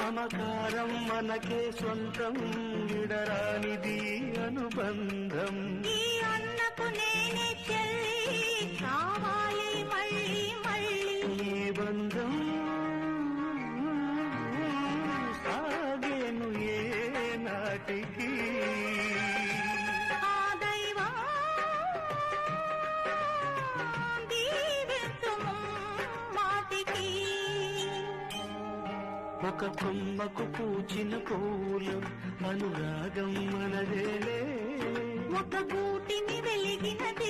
మమకారం మనకే సొంతం విడరానిది అనుబంధం ఈ అన్నకు నేనే చెల్లి కావాలి మళ్ళీ మళ్ళీ ఈ బంధం సాగేను ఏ నాటికి ఆ దైవం దీవించుము మాటికి ఒక కొమ్మకు పూచిన పూలం అనురాగం మనదేలే ఒక గూటిని వెలిగినది